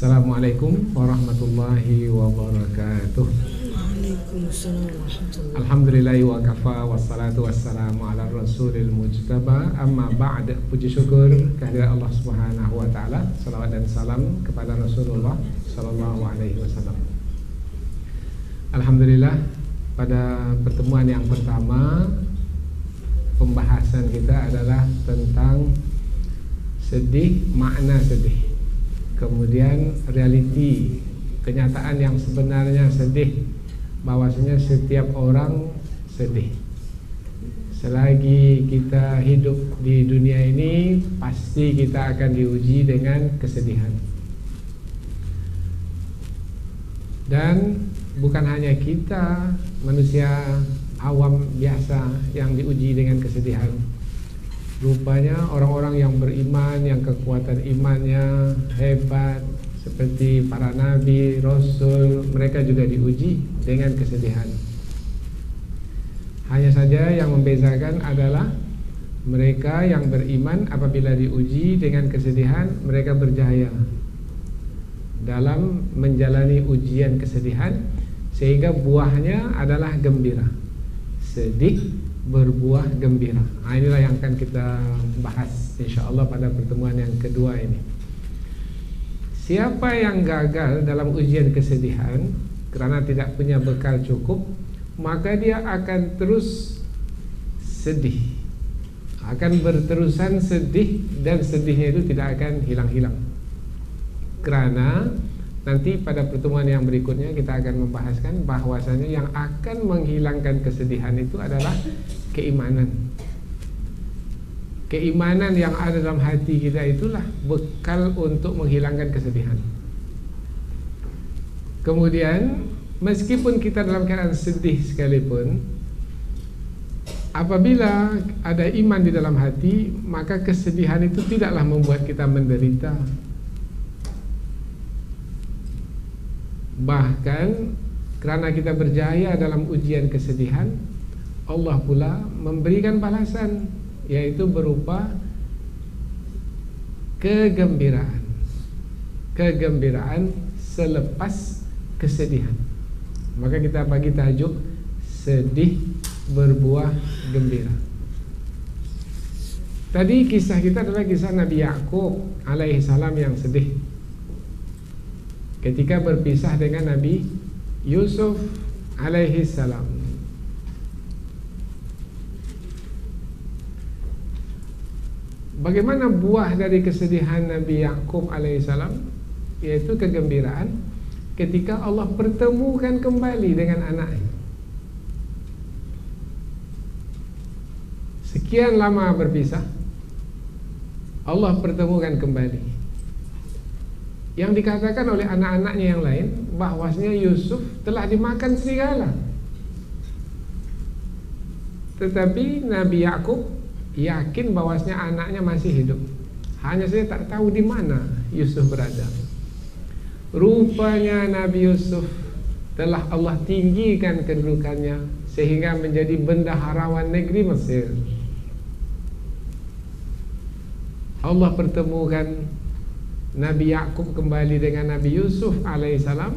Assalamualaikum warahmatullahi wabarakatuh. Waalaikumsalam warahmatullahi. Alhamdulillahi wa kafa, wassalatu wassalamu ala rasulil mujtaba. Amma ba'd. Puji syukur kehadirat Allah subhanahu wa ta'ala. Salawat dan salam kepada Rasulullah sallallahu alaihi wasallam. Alhamdulillah, pada pertemuan yang pertama pembahasan kita adalah tentang sedih, makna sedih, kemudian realiti, kenyataan yang sebenarnya sedih, bahwasanya setiap orang sedih. Selagi kita hidup di dunia ini, pasti kita akan diuji dengan kesedihan. Dan bukan hanya kita, manusia awam biasa yang diuji dengan kesedihan. Rupanya orang-orang yang beriman, yang kekuatan imannya hebat, seperti para nabi, rasul, mereka juga diuji dengan kesedihan. Hanya saja yang membezakan adalah mereka yang beriman apabila diuji dengan kesedihan, mereka berjaya dalam menjalani ujian kesedihan, sehingga buahnya adalah gembira. Sedih berbuah gembira. Inilah yang akan kita bahas insyaallah pada pertemuan yang kedua ini. Siapa yang gagal dalam ujian kesedihan karena tidak punya bekal cukup, maka dia akan terus sedih, akan berterusan sedih, dan sedihnya itu tidak akan hilang-hilang. Karena nanti pada pertemuan yang berikutnya kita akan membahaskan bahwasanya yang akan menghilangkan kesedihan itu adalah keimanan. Keimanan yang ada dalam hati kita itulah bekal untuk menghilangkan kesedihan. Kemudian meskipun kita dalam keadaan sedih sekalipun, apabila ada iman di dalam hati, maka kesedihan itu tidaklah membuat kita menderita. Bahkan karena kita berjaya dalam ujian kesedihan, Allah pula memberikan balasan, yaitu berupa kegembiraan. Kegembiraan selepas kesedihan. Maka kita bagi tajuk sedih berbuah gembira. Tadi kisah kita adalah kisah Nabi Yakub alaihi salam yang sedih ketika berpisah dengan Nabi Yusuf alaihi salam. Bagaimana buah dari kesedihan Nabi Yakub alaihi salam? Yaitu kegembiraan ketika Allah pertemukan kembali dengan anaknya. Sekian lama berpisah, Allah pertemukan kembali. Yang dikatakan oleh anak-anaknya yang lain bahwasanya Yusuf telah dimakan serigala. Tetapi Nabi Yakub yakin bahwasanya anaknya masih hidup. Hanya saja tak tahu di mana Yusuf berada. Rupanya Nabi Yusuf telah Allah tinggikan kedudukannya sehingga menjadi bendaharawan negeri Mesir. Allah pertemukan Nabi Yakub kembali dengan Nabi Yusuf alaihissalam.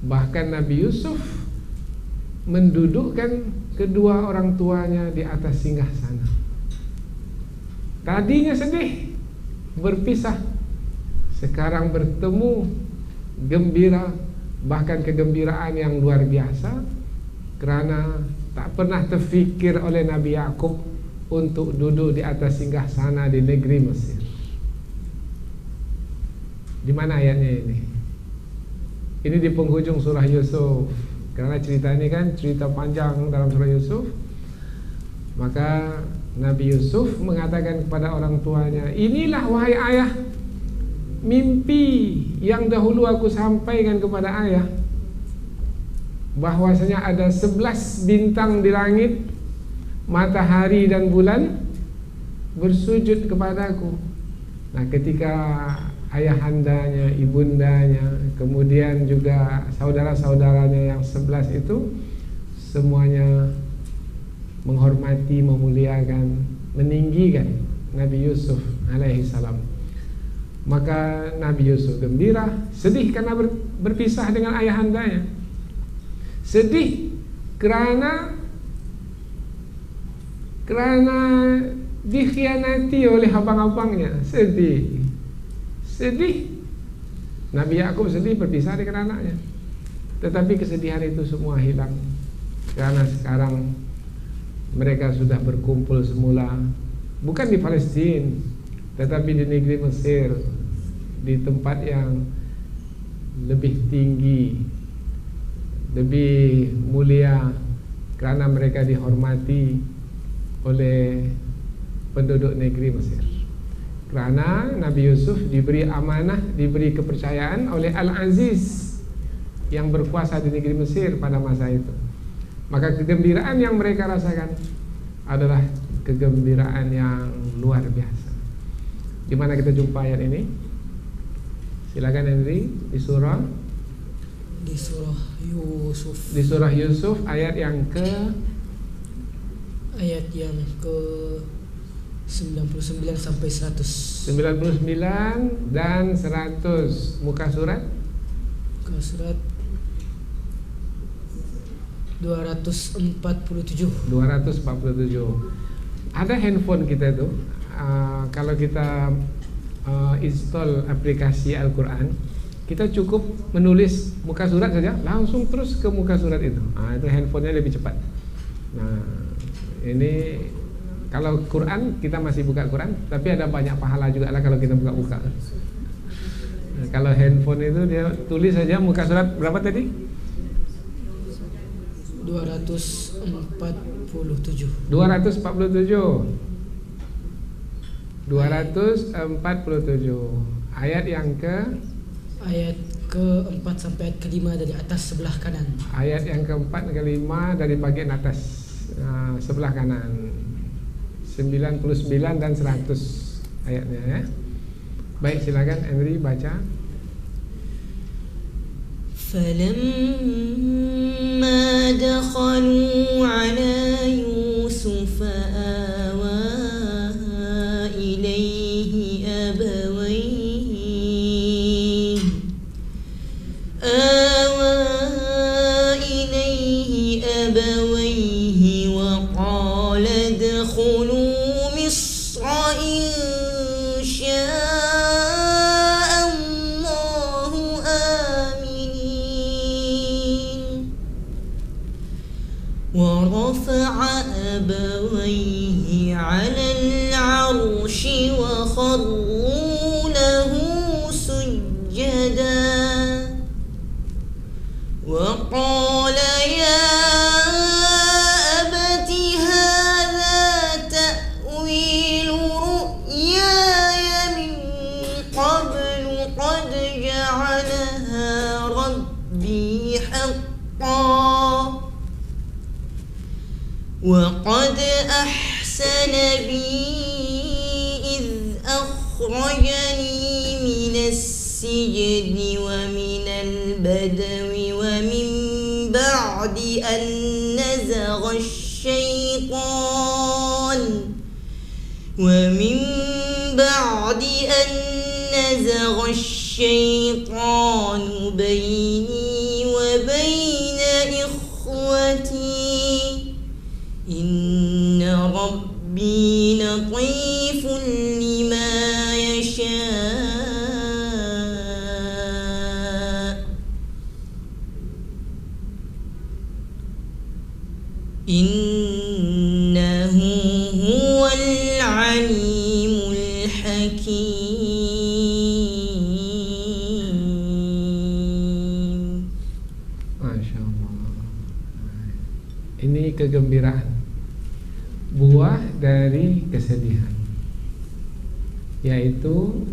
Bahkan Nabi Yusuf mendudukkan kedua orang tuanya di atas singgasana. Tadinya sedih, berpisah, sekarang bertemu, gembira, bahkan kegembiraan yang luar biasa, karena tak pernah terfikir oleh Nabi Yakub untuk duduk di atas singgasana di negeri Mesir. Di mana ayatnya ini? Ini di penghujung surah Yusuf. Karena cerita ini kan cerita panjang dalam surah Yusuf. Maka Nabi Yusuf mengatakan kepada orang tuanya, "Inilah wahai ayah, mimpi yang dahulu aku sampaikan kepada ayah, bahwasanya ada 11 bintang di langit, matahari dan bulan bersujud kepadaku." Nah, ketika ayahandanya, ibundanya, kemudian juga saudara-saudaranya yang 11 itu semuanya menghormati, memuliakan, meninggikan Nabi Yusuf alaihi salam. Maka Nabi Yusuf gembira, sedih karena berpisah dengan ayahandanya. Sedih kerana dikhianati oleh abang-abangnya. Sedih. Nabi Yakub sedih berpisah dengan anaknya. Tetapi kesedihan itu semua hilang karena sekarang mereka sudah berkumpul semula, bukan di Palestina, tetapi di negeri Mesir, di tempat yang lebih tinggi, lebih mulia, karena mereka dihormati oleh penduduk negeri Mesir. Kerana Nabi Yusuf diberi amanah, diberi kepercayaan oleh Al-Aziz yang berkuasa di negeri Mesir pada masa itu. Maka kegembiraan yang mereka rasakan adalah kegembiraan yang luar biasa. Di mana kita jumpa ayat ini? Silakan Henry, di surah Yusuf. Di surah Yusuf ayat yang ke 99 sampai 100. 99 dan 100. Muka surat 247. Ada handphone kita tuh, kalau kita install aplikasi Al-Quran, kita cukup menulis muka surat saja, langsung terus ke muka surat itu. Itu handphonenya lebih cepat. Nah, ini kalau Quran kita masih buka Quran, tapi ada banyak pahala juga lah kalau kita buka-buka. Nah, kalau handphone itu dia tulis saja muka surat berapa tadi? 247. 247 ayat yang ke-4 sampai ayat ke-5 dari atas sebelah kanan. Ayat yang ke-4 ke-5 dari bagian atas sebelah kanan. 99 dan 100 ayatnya ya. Baik, silakan Henry baca. فلما دخلوا على يوسف آوى إليه أبويه وقال ادخلوا مصر إن شاء الله آمنين ورفع أبويه على العرش وخروا له سجدا وقال يا أبت هذا تأويل رؤياي من قبل قد جعلها ربي حقا وقد أحسن بي إذ أخرجني من السجن ومن البدو ومن بعد أن نزغ الشيطان بيني وبين إخوتي إن ربي لطيف لما يشاء إنه هو العليم الحكيم. Masya Allah. Ini kegembiraan, buah dari kesedihan, yaitu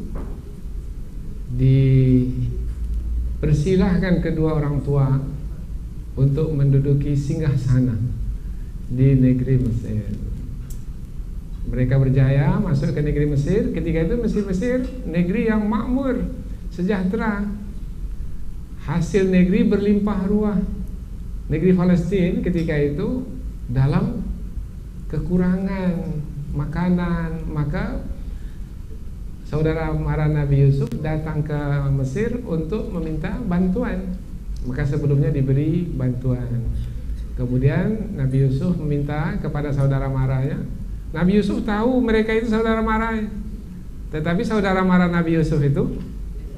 dipersilahkan kedua orang tua untuk menduduki singgasana di negeri Mesir. Mereka berjaya masuk ke negeri Mesir. Ketika itu Mesir negeri yang makmur, sejahtera. Hasil negeri berlimpah ruah. Negeri Palestina ketika itu dalam kekurangan makanan, maka saudara mara Nabi Yusuf datang ke Mesir untuk meminta bantuan. Maka sebelumnya diberi bantuan. Kemudian Nabi Yusuf meminta kepada saudara maranya. Nabi Yusuf tahu mereka itu saudara maranya, tetapi saudara mara Nabi Yusuf itu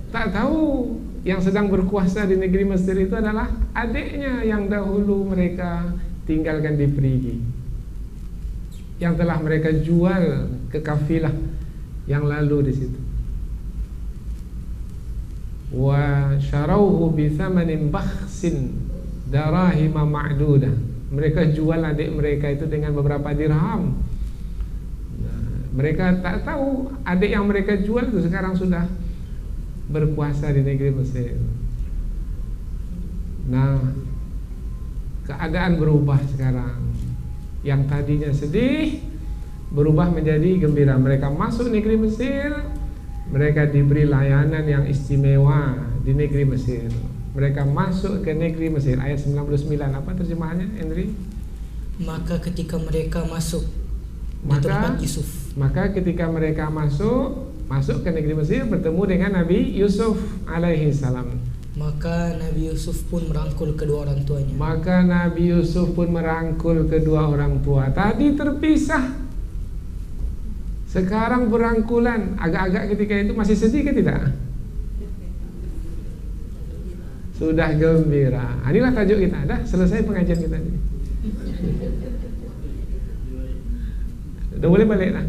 tak tahu yang sedang berkuasa di negeri Mesir itu adalah adiknya yang dahulu mereka tinggalkan di perigi, yang telah mereka jual ke kafilah yang lalu di situ. Wa syarauhu bi thamanin bakhsin darahima ma'dudah. Mereka jual adik mereka itu dengan beberapa dirham. Mereka tak tahu adik yang mereka jual itu sekarang sudah berkuasa di negeri Mesir. Nah, keadaan berubah sekarang. Yang tadinya sedih berubah menjadi gembira. Mereka masuk negeri Mesir, mereka diberi layanan yang istimewa di negeri Mesir. Mereka masuk ke negeri Mesir. Ayat 99, apa terjemahannya, Henry? Maka ketika mereka masuk di tempat Yusuf, maka ketika mereka masuk ke negeri Mesir, bertemu dengan Nabi Yusuf alaihi salam. maka Nabi Yusuf pun merangkul kedua orang tuanya. Maka Nabi Yusuf pun merangkul kedua orang tua. Tadi terpisah, sekarang berangkulan. Agak-agak ketika itu masih sedih ke tidak? Sudah gembira. Inilah tajuk kita. Dah selesai pengajian kita ini. Udah boleh balik lah.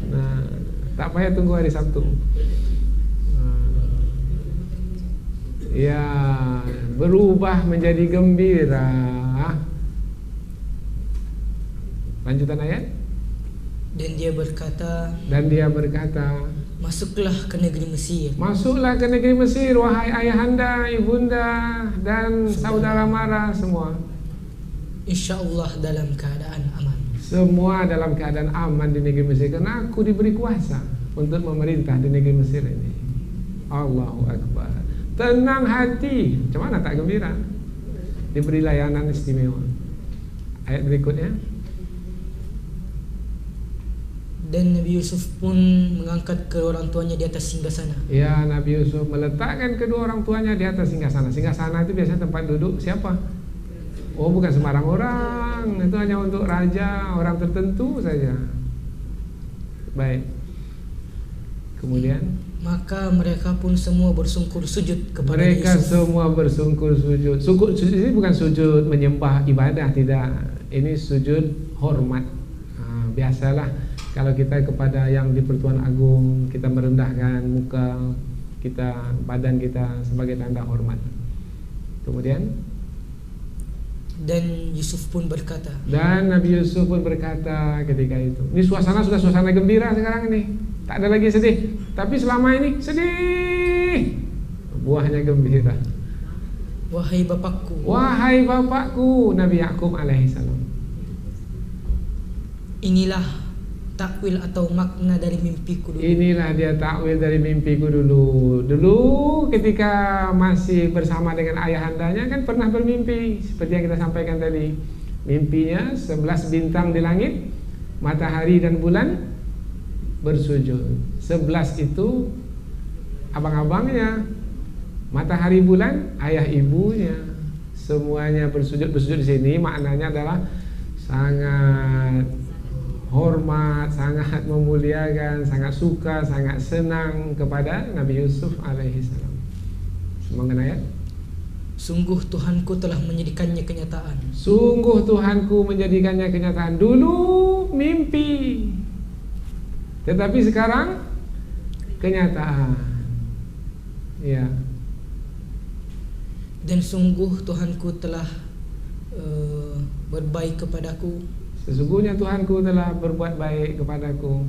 Nah, tak payah tunggu hari Sabtu. Ya, berubah menjadi gembira. Lanjutan ayat. Dan dia berkata, masuklah ke negeri Mesir. Masuklah ke negeri Mesir, wahai ayahanda, ibunda, dan saudara mara semua. InsyaAllah dalam keadaan aman. Semua dalam keadaan aman di negeri Mesir, karena aku diberi kuasa untuk memerintah di negeri Mesir ini. Allahu Akbar. Tenang hati. Macam mana tak gembira? Diberi layanan istimewa. Ayat berikutnya. Dan Nabi Yusuf pun mengangkat kedua orang tuanya di atas singgasana. Ya, Nabi Yusuf meletakkan kedua orang tuanya di atas singgasana. Singgasana itu biasanya tempat duduk siapa? Oh, bukan sembarang orang. Itu hanya untuk raja, orang tertentu saja. Baik. Kemudian maka mereka pun semua bersungkur sujud kepada mereka Yusuf. semua bersungkur sujud. Sujud ini bukan sujud menyembah ibadah, tidak. Ini sujud hormat. Biasalah kalau kita kepada yang di Pertuan Agung, kita merendahkan muka kita, badan kita sebagai tanda hormat. Kemudian dan Yusuf pun berkata. Dan Nabi Yusuf pun berkata ketika itu. Ini suasana sudah suasana gembira sekarang ini. Tak ada lagi sedih. Tapi selama ini sedih. Buahnya gembira. Wahai bapakku. Wahai bapakku, Nabi Yakub alaihissalam. Inilah takwil atau makna dari mimpiku dulu. Inilah dia takwil dari mimpiku dulu. Dulu ketika masih bersama dengan ayahandanya kan pernah bermimpi seperti yang kita sampaikan tadi. Mimpinya 11 bintang di langit, matahari dan bulan bersujud. 11 itu abang-abangnya, matahari bulan ayah ibunya, semuanya bersujud. Bersujud di sini maknanya adalah sangat hormat, sangat memuliakan, sangat suka, sangat senang kepada Nabi Yusuf alaihissalam. Semangat ayat. Sungguh Tuhanku telah menjadikannya kenyataan. Sungguh Tuhanku menjadikannya kenyataan. Dulu mimpi, tetapi sekarang kenyataan. Ya. Dan sungguh Tuhanku telah berbaik kepadaku. Sesungguhnya Tuhanku telah berbuat baik kepadaku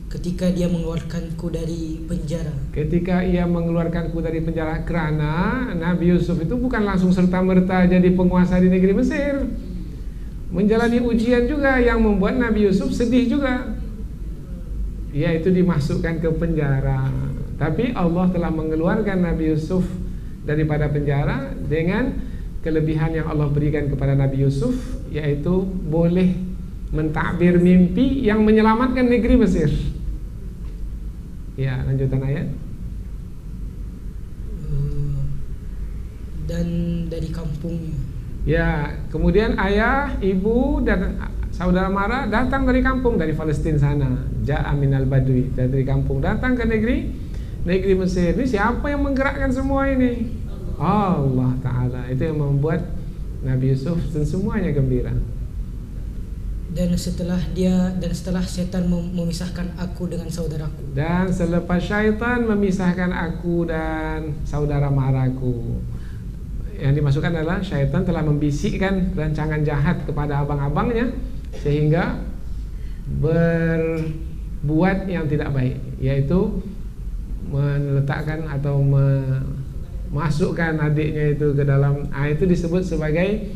ketika dia mengeluarkanku dari penjara. Ketika ia mengeluarkanku dari penjara. Kerana Nabi Yusuf itu bukan langsung serta-merta jadi penguasa di negeri Mesir. Menjalani ujian juga yang membuat Nabi Yusuf sedih juga, yaitu dimasukkan ke penjara. Tapi Allah telah mengeluarkan Nabi Yusuf daripada penjara dengan kelebihan yang Allah berikan kepada Nabi Yusuf, yaitu boleh mentakbir mimpi yang menyelamatkan negeri Mesir. Ya, lanjutan ayat. Dan dari kampungnya. Ya, kemudian ayah, ibu dan saudara mara datang dari kampung, dari Palestina sana. Ja'a minal badui, dari kampung datang ke negeri Mesir. Ini siapa yang menggerakkan semua ini? Allah Ta'ala. Itu yang membuat Nabi Yusuf dan semuanya gembira. Dan setelah syaitan memisahkan aku dengan saudaraku. Dan selepas syaitan memisahkan aku dan saudara maraku. Yang dimasukkan adalah syaitan telah membisikkan rancangan jahat kepada abang-abangnya, sehingga berbuat yang tidak baik, yaitu meletakkan atau memasukkan adiknya itu ke dalam, itu disebut sebagai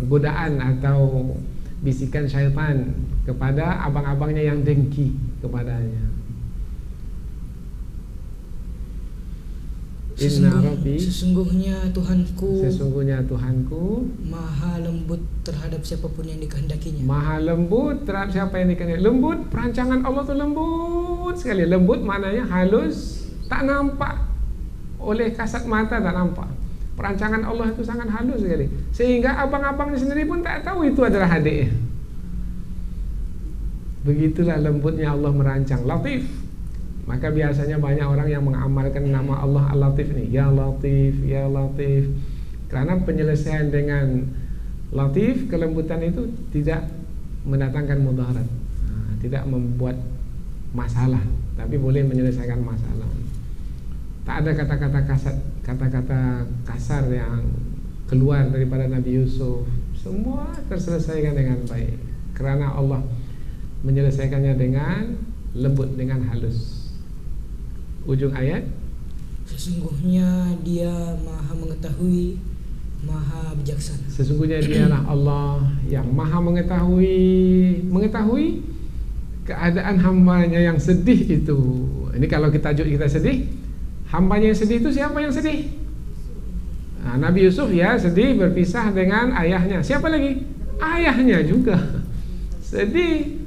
godaan atau bisikan syaitan kepada abang-abangnya yang dengki kepadanya. Sesungguhnya Tuhanku Maha lembut terhadap siapapun yang dikehendakinya. Maha lembut terhadap siapa yang dikehendaki. Lembut, perancangan Allah itu lembut sekali. Lembut maknanya halus, tak nampak oleh kasat mata, tak nampak. Perancangan Allah itu sangat halus sekali, sehingga abang-abangnya sendiri pun tak tahu itu adalah adiknya. Begitulah lembutnya Allah merancang. Latif. Maka biasanya banyak orang yang mengamalkan nama Allah Al-Latif ini, Ya Latif, Ya Latif. Karena penyelesaian dengan Latif, kelembutan itu tidak mendatangkan mudarat, tidak membuat masalah, tapi boleh menyelesaikan masalah. Tak ada kata-kata kasar yang keluar daripada Nabi Yusuf. Semua terselesaikan dengan baik, karena Allah menyelesaikannya dengan lembut, dengan halus. Ujung ayat, sesungguhnya Dia Maha mengetahui, Maha bijaksana. Sesungguhnya Dialah Allah yang Maha mengetahui keadaan hambanya yang sedih itu. Ini kalau kita sedih, hambanya yang sedih itu siapa yang sedih? Nabi Yusuf ya sedih berpisah dengan ayahnya. Siapa lagi? Ayahnya juga sedih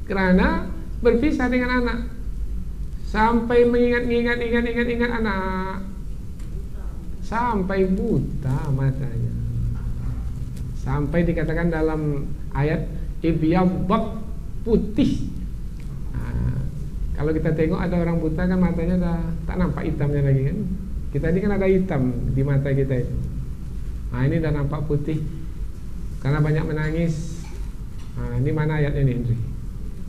karena berpisah dengan anak. Sampai mengingat anak, sampai buta matanya. Sampai dikatakan dalam ayat ibyaddat, putih. Kalau kita tengok ada orang buta kan matanya dah tak nampak hitamnya lagi kan. Kita ini kan ada hitam di mata kita itu. Ini dah nampak putih karena banyak menangis. Ini mana ayatnya nih, Hendri?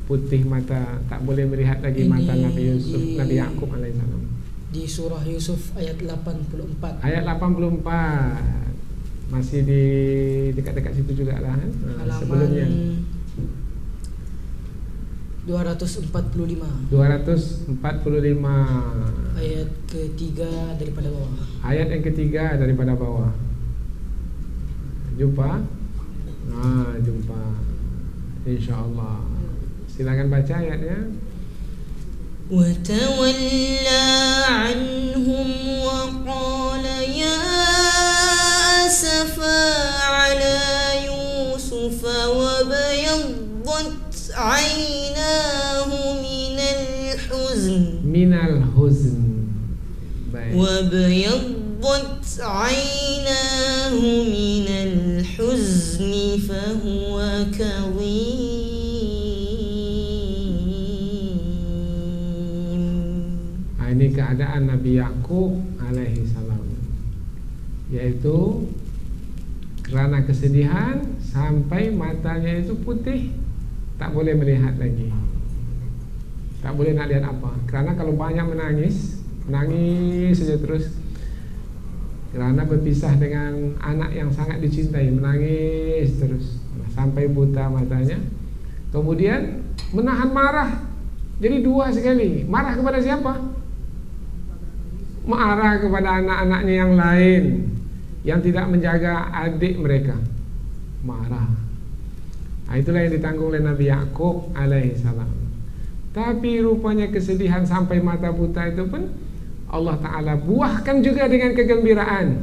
Putih mata, tak boleh melihat lagi mata Nabi Yusuf, Nabi Yakub alaihissalam. Di surah Yusuf ayat 84. Ayat 84. Masih di dekat-dekat situ juga lah, halaman sebelumnya 245. Ayat ketiga daripada bawah. Ayat yang ketiga daripada bawah. Jumpa? Jumpa. InsyaAllah. Silakan baca ayatnya. Wa tawalla anhum wa qala ya asafa ala Yusuf wa bayaddat aynahu minal huzn. Baik. Wa bayaddat aynahu minal huzni fa huwa kadhim. Ini keadaan Nabi Yakub alaihi salam, yaitu karena kesedihan sampai matanya itu putih, tak boleh melihat lagi, tak boleh nak lihat apa. Karena kalau banyak menangis saja terus, karena berpisah dengan anak yang sangat dicintai, menangis terus sampai buta matanya. Kemudian menahan marah, jadi dua sekali. Marah kepada siapa? Marah kepada anak-anaknya yang lain yang tidak menjaga adik mereka. Marah. Itulah yang ditanggung oleh Nabi Yakub alaihi salam. Tapi rupanya kesedihan sampai mata buta itu pun Allah Ta'ala buahkan juga dengan kegembiraan,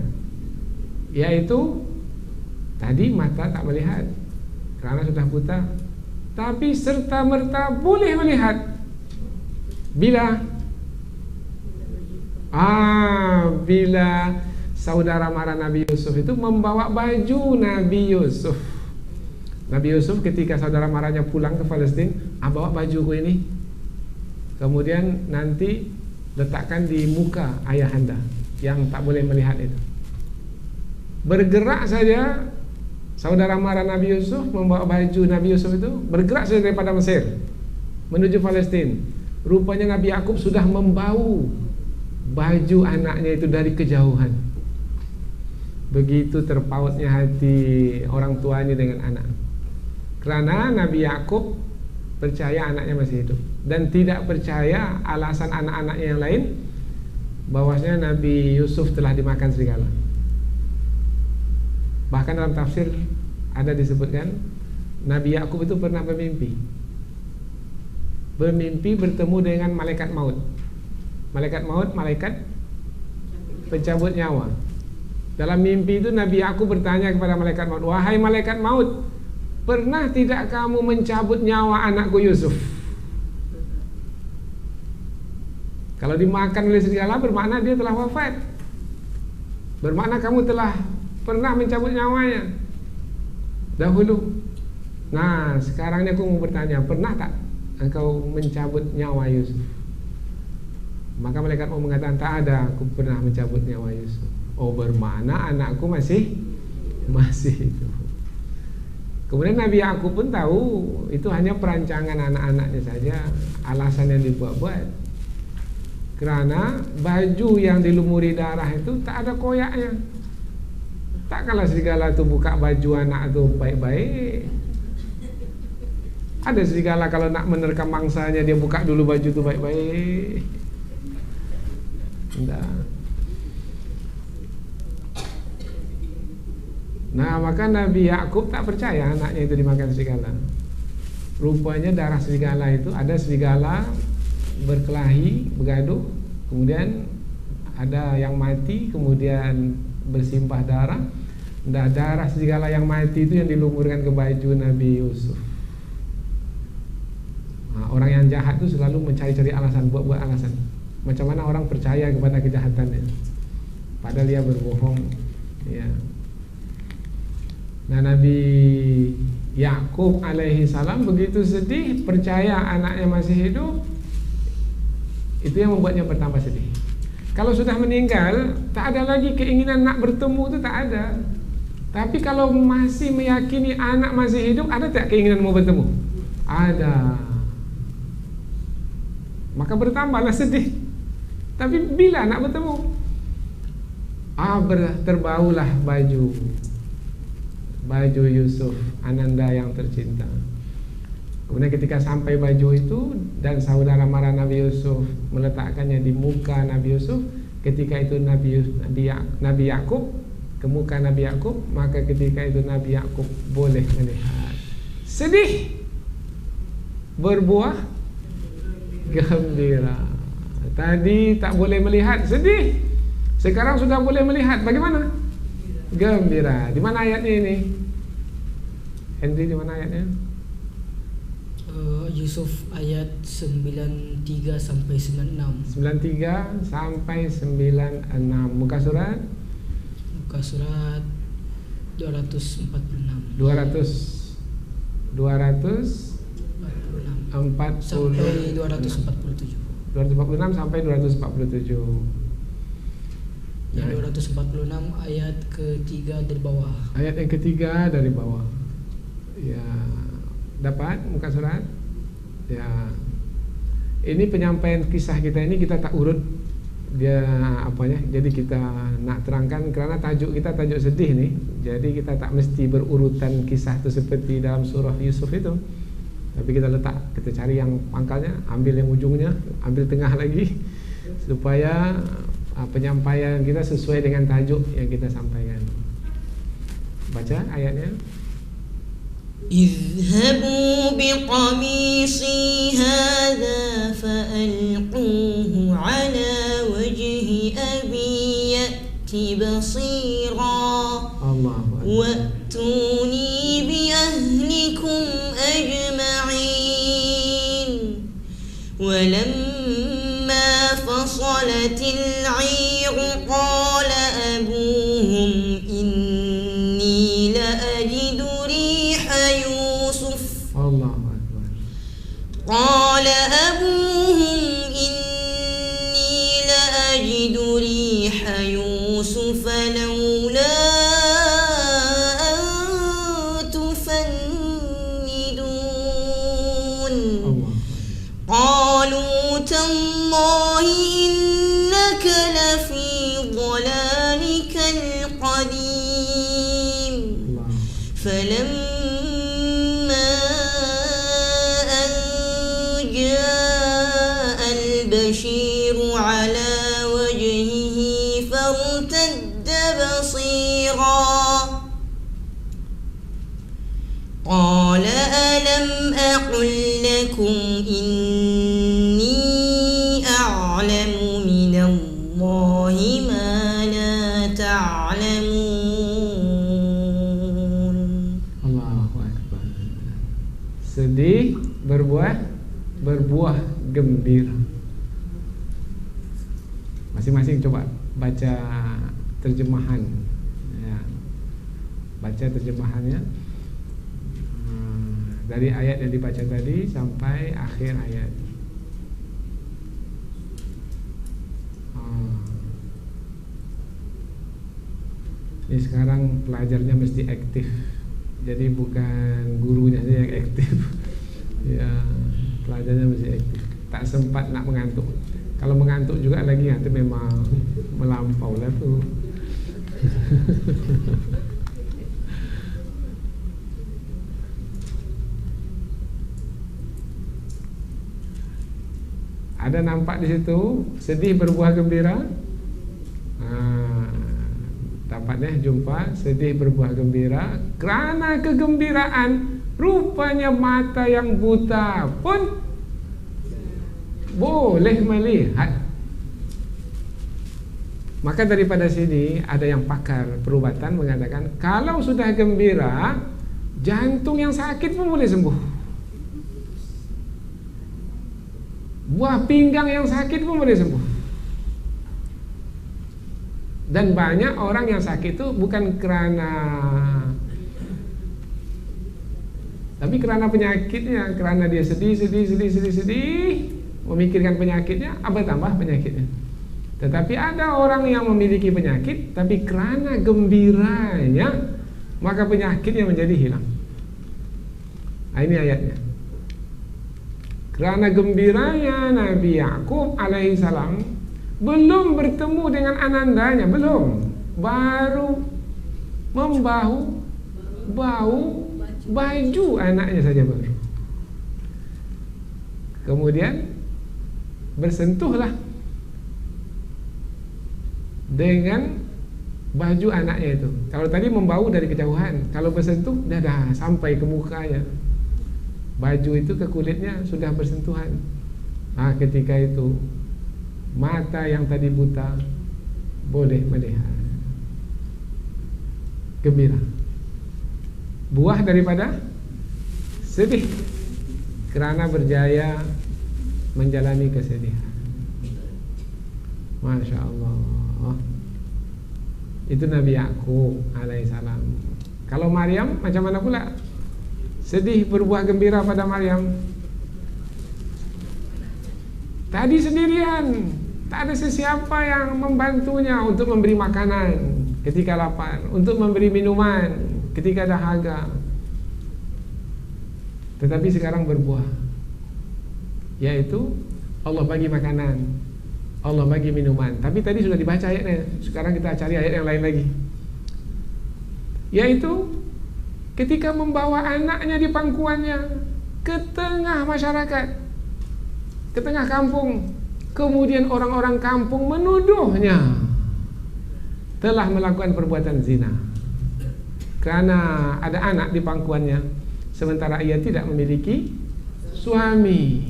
yaitu tadi mata tak melihat karena sudah buta, tapi serta-merta boleh melihat bila Bila saudara mara Nabi Yusuf itu membawa baju Nabi Yusuf. Nabi Yusuf ketika saudara marahnya pulang ke Palestina, bawa bajuku ini, kemudian nanti letakkan di muka ayahanda yang tak boleh melihat itu. Bergerak saja saudara mara Nabi Yusuf membawa baju Nabi Yusuf itu, bergerak saja daripada Mesir menuju Palestina. Rupanya Nabi Yakub sudah membau baju anaknya itu dari kejauhan. Begitu terpautnya hati orang tuanya dengan anak. Karena Nabi Yakub percaya anaknya masih hidup dan tidak percaya alasan anak-anaknya yang lain bahwasanya Nabi Yusuf telah dimakan serigala. Bahkan dalam tafsir ada disebutkan Nabi Yakub itu pernah bermimpi bertemu dengan malaikat maut. Malaikat maut, malaikat pencabut nyawa. Dalam mimpi itu Nabi Yakub bertanya kepada malaikat maut, "Wahai malaikat maut, pernah tidak kamu mencabut nyawa anakku Yusuf?" Kalau dimakan oleh serigala bermakna dia telah wafat. Bermakna kamu telah pernah mencabut nyawanya dahulu. Nah, sekarang ini aku mau bertanya, pernah tak engkau mencabut nyawa Yusuf? Maka malaikat mau mengatakan, tak ada, aku pernah mencabut nyawa Yusuf. Oh, bermakna anakku masih hidup. Kemudian Nabi Yakub pun tahu itu hanya perancangan anak-anaknya saja, alasan yang dibuat-buat. Karena baju yang dilumuri darah itu tak ada koyaknya. Tak kalah serigala itu buka baju anak itu baik-baik. Ada serigala kalau nak menerkam mangsanya dia buka dulu baju itu baik-baik. Enggak. Nah, maka Nabi Yakub tak percaya anaknya itu dimakan serigala. Rupanya darah serigala itu, ada serigala berkelahi, bergaduh, kemudian ada yang mati, kemudian bersimpah darah. Nah, darah serigala yang mati itu yang dilumurkan ke baju Nabi Yusuf. Nah, orang yang jahat itu selalu mencari-cari alasan, buat-buat alasan. Macam mana orang percaya kepada kejahatannya, padahal dia berbohong. Ya. Nah, Nabi Yakub alaihi salam begitu sedih, percaya anaknya masih hidup. Itu yang membuatnya bertambah sedih. Kalau sudah meninggal, tak ada lagi keinginan nak bertemu, itu tak ada. Tapi kalau masih meyakini anak masih hidup, ada tak keinginan mau bertemu? Ada. Maka bertambahlah sedih. Tapi bila nak bertemu, terbaulah baju Yusuf, ananda yang tercinta. Kemudian ketika sampai baju itu dan saudara mara Nabi Yusuf meletakkannya di muka Nabi Yusuf, ketika itu Nabi Yakub ke muka Nabi Yakub, maka ketika itu Nabi Yakub boleh melihat. Sedih berbuah gembira. Tadi tak boleh melihat, sedih. Sekarang sudah boleh melihat, bagaimana? Gembira. Di mana ayatnya ini? Henry, di mana ayatnya? Yusuf ayat 93 sampai 96. 93 sampai 96. Muka surat 246 sampai 247. 246 sampai 247. Yang 246 ayat ketiga dari bawah. Ayat yang ketiga dari bawah. Ya, dapat muka surat? Ya. Ini penyampaian kisah kita ini kita tak urut dia apanya. Jadi kita nak terangkan karena tajuk kita tajuk sedih nih. Jadi kita tak mesti berurutan kisah itu seperti dalam surah Yusuf itu. Tapi kita cari yang pangkalnya, ambil yang ujungnya, ambil tengah lagi, supaya penyampaian kita sesuai dengan tajuk yang kita sampaikan. Baca ayatnya. Idhabu biqamisi hadha fa'alquhu ala wajhi abi ya'ti basira. Allahu Akbar. Wa'tuni bi ahlikum ajma'in. Walamma فلما فصلت العير قال أبوهم إني لأجد ريح يوسف الله أكبر. قال أبوهم إني لأجد ريح يوسف لولا أن تفندون قالوا تالله إنك لفي ضلالك القديم فلما أن جاء البشير على وجهه فارتد بصيرا قال ألم أقل لكم إني أعلم من الله ما لا تعلمون. Allahu Akbar. Sedih berbuah gembira. Masing-masing coba baca terjemahan ya. Baca terjemahannya dari ayat yang dibaca tadi sampai akhir ayat. Ini sekarang pelajarnya mesti aktif. Jadi bukan gurunya saja yang aktif. Ya, pelajarnya mesti aktif. Tak sempat nak mengantuk. Kalau mengantuk juga lagi nanti memang melampau lah tuh. Ada nampak di situ sedih berbuah gembira. Dapatnya jumpa sedih berbuah gembira. Kerana kegembiraan rupanya mata yang buta pun boleh melihat. Maka daripada sini ada yang pakar perubatan mengatakan kalau sudah gembira, jantung yang sakit pun boleh sembuh. Buah pinggang yang sakit pun boleh sembuh. Dan banyak orang yang sakit itu bukan tapi kerana penyakitnya, kerana dia sedih, memikirkan penyakitnya, bertambah penyakitnya. Tetapi ada orang yang memiliki penyakit, tapi kerana gembiranya, maka penyakitnya menjadi hilang. Nah, ini ayatnya. Kerana gembiranya Nabi Yakub alaihissalam belum bertemu dengan anandanya, baru membahu baju anaknya saja baru. Kemudian bersentuhlah dengan baju anaknya itu. Kalau tadi membau dari kejauhan, kalau bersentuh dah sampai ke mukanya. Baju itu ke kulitnya sudah bersentuhan. Nah, ketika itu mata yang tadi buta boleh melihat. Gembira. Buah daripada sedih kerana berjaya menjalani kesedihan. Masya Allah. Itu Nabi Yakub alaihissalam. Kalau Maryam macam mana pula? Sedih berbuah gembira pada Maryam. Tadi sendirian, tak ada sesiapa yang membantunya untuk memberi makanan ketika lapar, untuk memberi minuman ketika dahaga. Tetapi sekarang berbuah, yaitu Allah bagi makanan, Allah bagi minuman. Tapi tadi sudah dibaca ayatnya. Sekarang kita cari ayat yang lain lagi, yaitu ketika membawa anaknya di pangkuannya ke tengah masyarakat, ke tengah kampung. Kemudian orang-orang kampung menuduhnya telah melakukan perbuatan zina karena ada anak di pangkuannya, sementara ia tidak memiliki suami.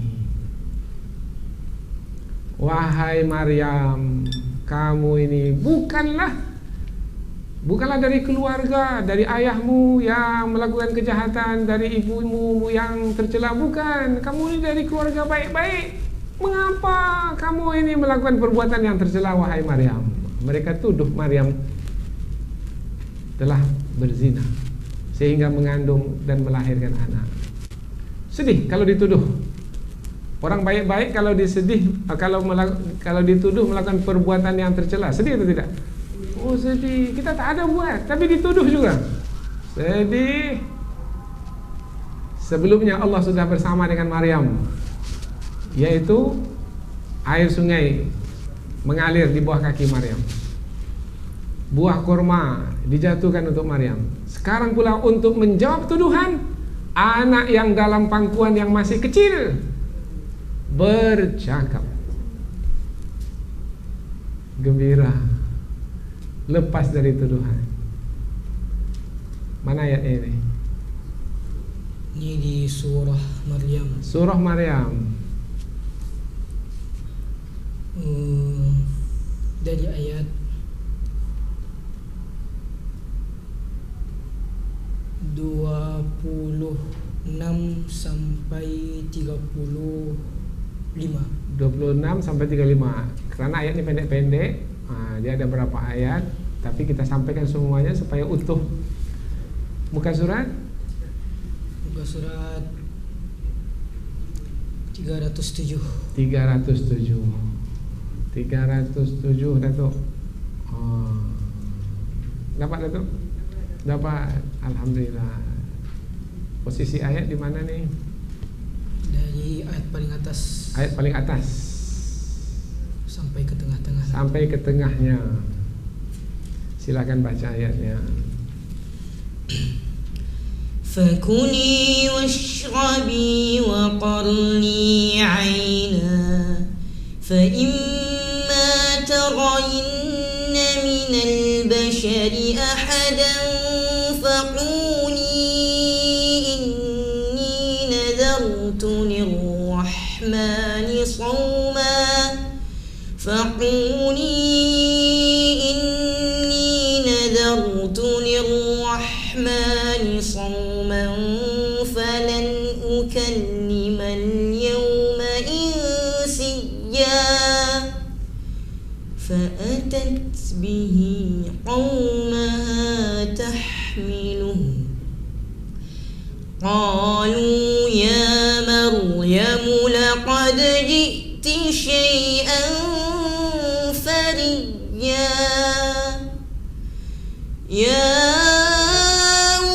Wahai Maryam, kamu ini bukanlah dari keluarga, dari ayahmu yang melakukan kejahatan, dari ibumu yang tercela, bukan. Kamu ini dari keluarga baik-baik. mengapa kamu ini melakukan perbuatan yang tercela wahai Maryam? Mereka tuduh Maryam telah berzina sehingga mengandung dan melahirkan anak. Sedih kalau dituduh. Orang baik-baik kalau kalau dituduh melakukan perbuatan yang tercela, sedih atau tidak? Oh sedih, kita tak ada buat, tapi dituduh juga. Sedih. Sebelumnya Allah sudah bersama dengan Maryam, yaitu air sungai mengalir di bawah kaki Maryam. Buah kurma dijatuhkan untuk Maryam. Sekarang pula untuk menjawab tuduhan, anak yang dalam pangkuan yang masih kecil bercakap. Gembira, lepas dari tuduhan. Mana ayat ini? Ini di surah Maryam. Surah Maryam. Dari ayat 26 sampai 35. 26 sampai 35. Karena ayat ini pendek-pendek, dia ada berapa ayat, tapi kita sampaikan semuanya supaya utuh. Muka surat 307. 307 Datuk. Dapat Datuk? Dapat. Alhamdulillah. Posisi ayat di mana nih? Dari ayat paling atas. Ayat paling atas sampai ke tengah-tengah. Sampai ke tengahnya. Silakan baca ayatnya. فكلي واشربي وقري عينا فإما ترين من البشر أحدا فقولي إني نذرت للرحمن صوما فلن أكلم اليوم إنسيا فأتت به قومها تحمله قالوا يا مريم لقد جئت شيئا فريا يا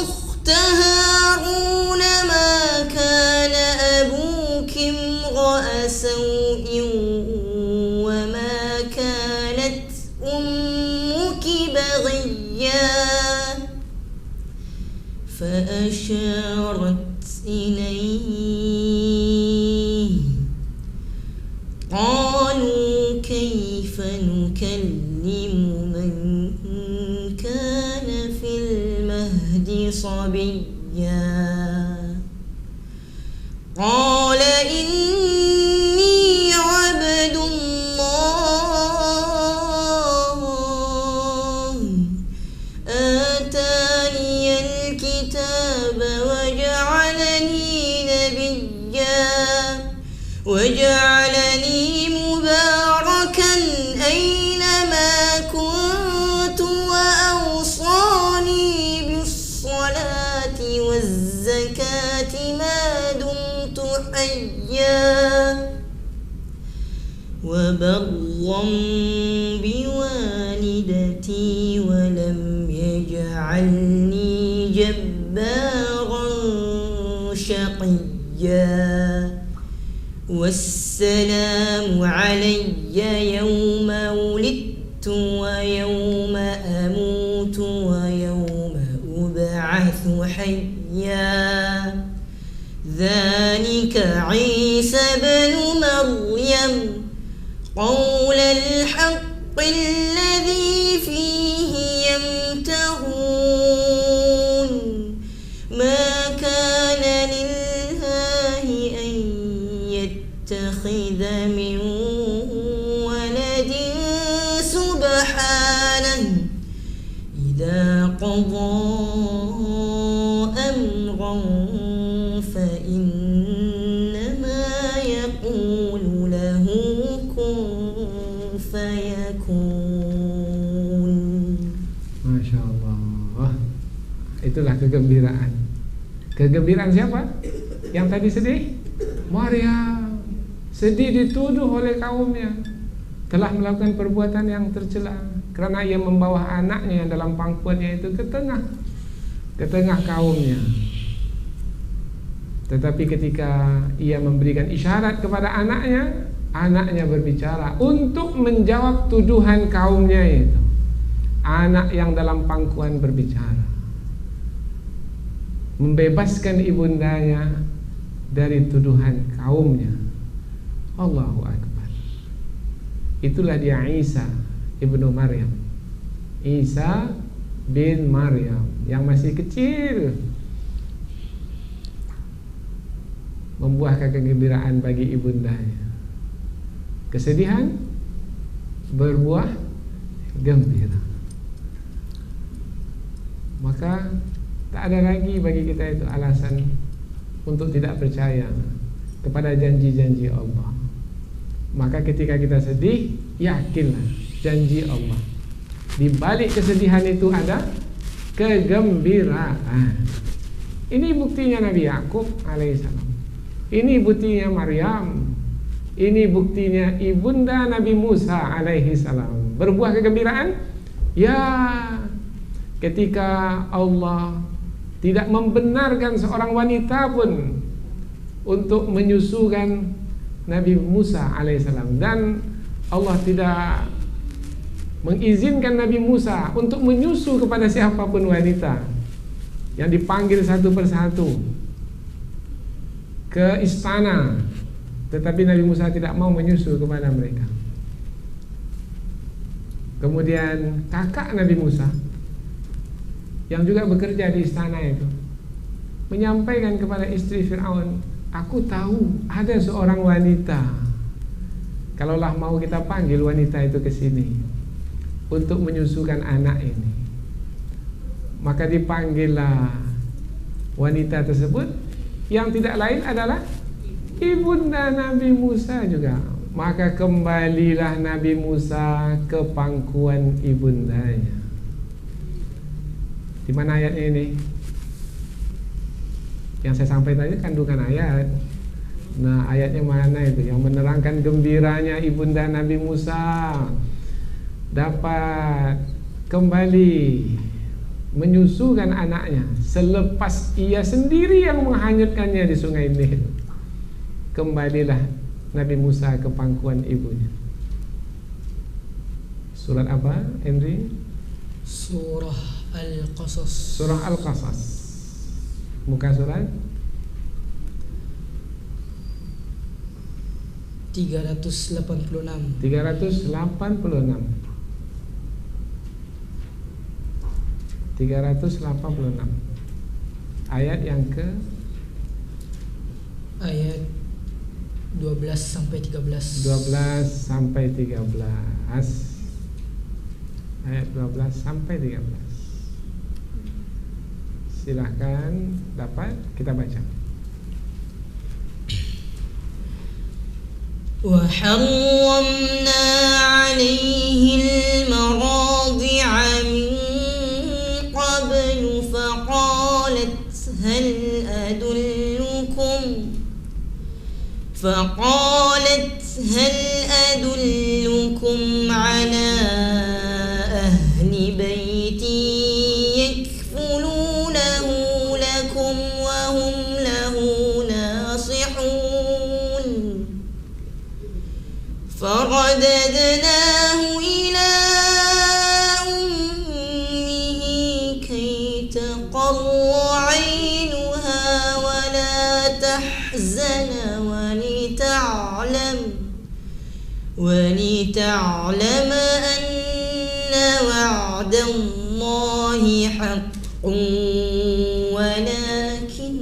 أخت هارون ما كان أبوك امرأ سوء وما كانت أمك بغيا فأشارت إليه قالوا كيف نكلم من كان في المهد صبيا قال إني عبد الله آتاني الكتاب وجعلني مباركا أينما كنت وأوصاني بالصلاة والزكاة ما دمت حيا وبرا بوالدتي ولم يجعلني جبارا شقيا والسلام علي يوم ولدت ويوم أموت ويوم أبعث حيا ذلك عيسى بن مريم قول الحق الذي فيه يمترون ما كان لله أن يتخذ من ولد سبحانه إذا قضى أمرا فإنما يقول له كن فيكون. Masya Allah. Itulah kegembiraan. Kegembiraan siapa? Yang tadi sedih? Maryam. Sedih dituduh oleh kaumnya telah melakukan perbuatan yang tercela karena ia membawa anaknya yang dalam pangkuannya itu ke tengah kaumnya. Tetapi ketika ia memberikan isyarat kepada anaknya, anaknya berbicara untuk menjawab tuduhan kaumnya itu. Anak yang dalam pangkuan berbicara, membebaskan ibundanya dari tuduhan kaumnya. Allahu Akbar. Itulah dia Isa ibnu Maryam, Isa bin Maryam yang masih kecil, membuahkan kegembiraan bagi ibundanya. Kesedihan berbuah gembira. Maka tak ada lagi bagi kita itu alasan untuk tidak percaya kepada janji-janji Allah. Maka ketika kita sedih, yakinlah janji Allah. Di balik kesedihan itu ada kegembiraan. Ini buktinya Nabi Yakub alaihissalam. Ini buktinya Maryam. Ini buktinya ibunda Nabi Musa alaihissalam. Berbuah kegembiraan? Ya, ketika Allah tidak membenarkan seorang wanita pun untuk menyusukan Nabi Musa alaihissalam, dan Allah tidak mengizinkan Nabi Musa untuk menyusu kepada siapapun wanita yang dipanggil satu persatu ke istana, tetapi Nabi Musa tidak mau menyusu kepada mereka. Kemudian kakak Nabi Musa yang juga bekerja di istana itu menyampaikan kepada istri Fir'aun, aku tahu ada seorang wanita, kalaulah mau kita panggil wanita itu ke sini untuk menyusukan anak ini. Maka dipanggillah wanita tersebut, yang tidak lain adalah ibunda Nabi Musa juga. Maka kembalilah Nabi Musa ke pangkuan ibundanya. Di mana ayatnya ini? Yang saya sampaikan tadi kandungan ayat. Nah, ayatnya mana itu yang menerangkan gembiranya ibunda Nabi Musa dapat kembali menyusukan anaknya selepas ia sendiri yang menghanyutkannya di sungai Nil. Kembalilah Nabi Musa ke pangkuan ibunya. Surat apa, Henry? Surah Al-Qasas. Surah Al-Qasas. Muka surat 386. 386. 386. Ayat yang ke ayat 12 sampai 13. 12 sampai 13. Ayat 12 sampai 13. Silahkan dapat kita baca. وحرمنا عليه المراضع من قبل فقالت هل أدلكم على أهل بيت يكفلونه لكم وهم له ناصحون فرددناه إلى أمه كي تقر عينها ولا تحزن ولتعلم أن وعد الله حق ولكن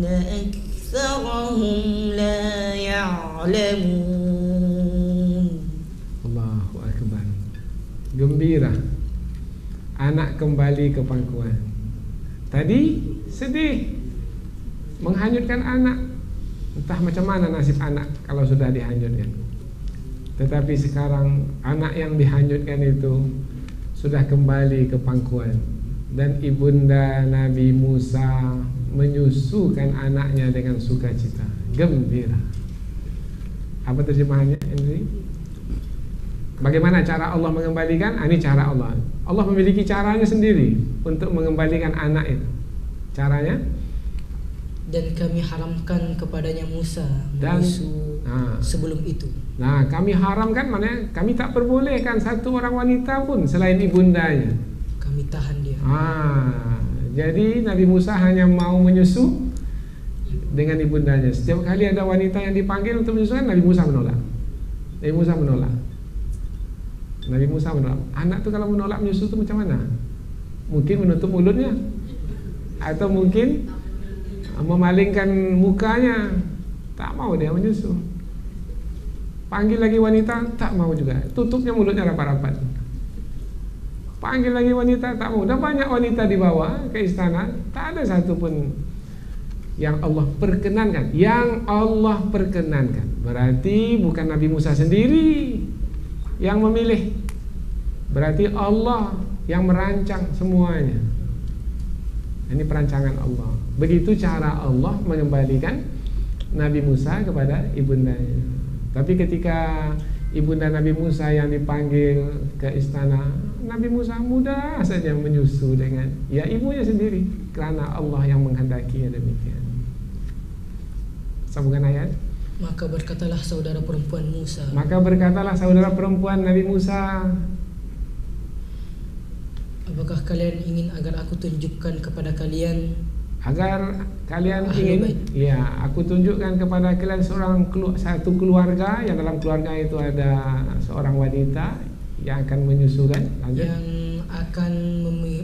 أكثرهم لا يعلمون. Allahu Akbar. Gembira anak kembali ke pangkuan. Tadi sedih menghanyutkan anak. Entah macam mana nasib anak kalau sudah dihanyutkan. Tetapi sekarang anak yang dihanyutkan itu sudah kembali ke pangkuan, dan ibunda Nabi Musa menyusukan anaknya dengan sukacita, gembira. Apa terjemahannya ini? Bagaimana cara Allah mengembalikan? Ini cara Allah. Allah memiliki caranya sendiri untuk mengembalikan anak itu. Caranya? Dan kami haramkan kepadanya Musa Dan menyusu sebelum itu. Nah, kami haramkan maknanya kami tak perbolehkan satu orang wanita pun selain ibundanya. Kami tahan dia. Jadi Nabi Musa hanya mau menyusu dengan ibundanya. Setiap kali ada wanita yang dipanggil untuk menyusukan, Nabi Musa menolak. Nabi Musa menolak. Anak tuh kalau menolak menyusu itu macam mana? Mungkin menutup mulutnya, atau mungkin memalingkan mukanya. Tak mau dia menyusu. Panggil lagi wanita, tak mau juga. Tutupnya mulutnya rapat-rapat. Panggil lagi wanita, tak mau. Dah banyak wanita dibawa ke istana, tak ada satu pun yang Allah perkenankan. Yang Allah perkenankan. Berarti bukan Nabi Musa sendiri yang memilih, berarti Allah yang merancang semuanya. Ini perancangan Allah. Begitu cara Allah mengembalikan Nabi Musa kepada ibundanya. Tapi ketika ibunda Nabi Musa yang dipanggil ke istana, Nabi Musa mudah saja menyusu dengan ibunya sendiri, karena Allah yang menghendakinya demikian. Sambungan ayat. Maka berkatalah saudara perempuan Nabi Musa, apakah kalian ingin agar aku tunjukkan kepada kalian? Agar kalian ingin? Ya, aku tunjukkan kepada kalian satu keluarga, yang dalam keluarga itu ada seorang wanita yang akan menyusukan. Yang akan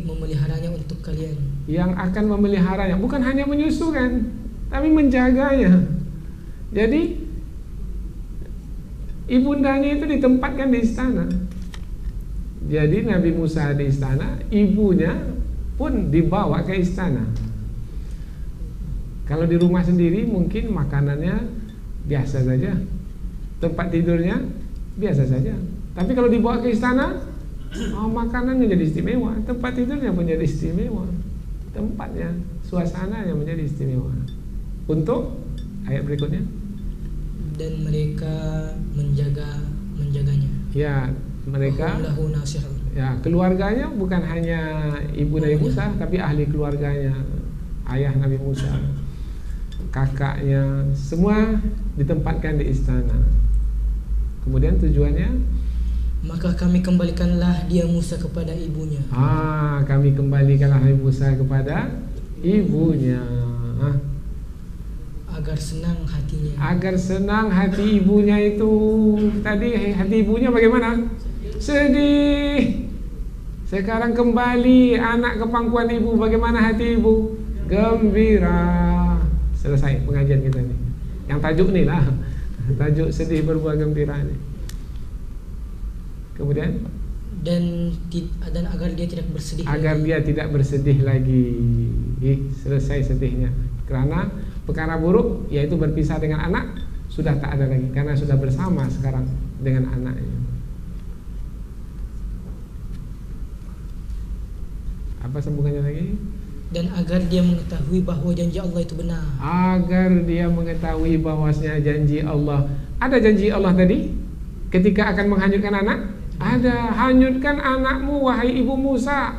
memeliharanya untuk kalian. Yang akan memeliharanya, bukan hanya menyusukan, tapi menjaganya. Jadi ibundanya itu ditempatkan di istana. Jadi Nabi Musa di istana, ibunya pun dibawa ke istana. Kalau di rumah sendiri mungkin makanannya biasa saja, tempat tidurnya biasa saja. Tapi kalau dibawa ke istana, makanannya jadi istimewa, tempat tidurnya pun jadi istimewa, tempatnya, suasananya menjadi istimewa. Untuk ayat berikutnya. Dan mereka menjaganya. Ya, mereka. Ya, keluarganya bukan hanya ibu Nabi Musa, tapi ahli keluarganya, ayah Nabi Musa, kakaknya, semua ditempatkan di istana. Kemudian tujuannya, maka kami kembalikanlah dia Musa kepada ibunya. Kami kembalikanlah Nabi Musa kepada ibunya. Agar senang hatinya. Agar senang hati ibunya itu. Tadi hati ibunya bagaimana? Sedih. Sekarang kembali anak ke pangkuan ibu. Bagaimana hati ibu? Gembira. Selesai pengajian kita ini. Yang tajuk nih lah. Tajuk sedih berbuah gembira ini. Kemudian dan agar dia tidak bersedih. Agar dia tidak bersedih lagi. Selesai sedihnya. Karena perkara buruk, yaitu berpisah dengan anak, sudah tak ada lagi, karena sudah bersama sekarang dengan anaknya. Apa sambungannya lagi? Dan agar dia mengetahui bahwa janji Allah itu benar. Agar dia mengetahui bahwasanya janji Allah. Ada janji Allah tadi ketika akan menghanyutkan anak? Ada. Hanyutkan anakmu wahai ibu Musa,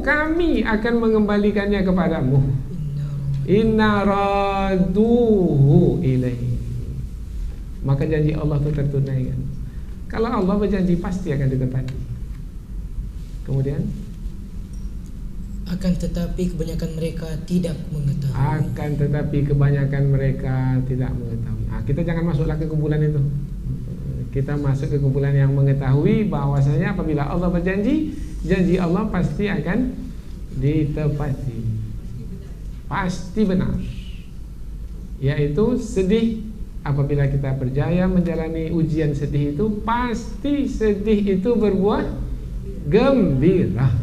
kami akan mengembalikannya kepadamu. Inna raduhu ilaihi. Maka janji Allah itu tertunaikan. Kalau Allah berjanji pasti akan ditepati. Kemudian akan tetapi kebanyakan mereka tidak mengetahui. Kita jangan masuklah ke kumpulan itu. Kita masuk ke kumpulan yang mengetahui bahwasanya apabila Allah berjanji, janji Allah pasti akan ditepati. Pasti benar. Yaitu sedih, apabila kita berjaya menjalani ujian sedih itu, pasti sedih itu berbuah gembira.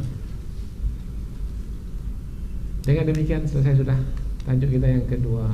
Dengan demikian selesai sudah tajuk kita yang kedua.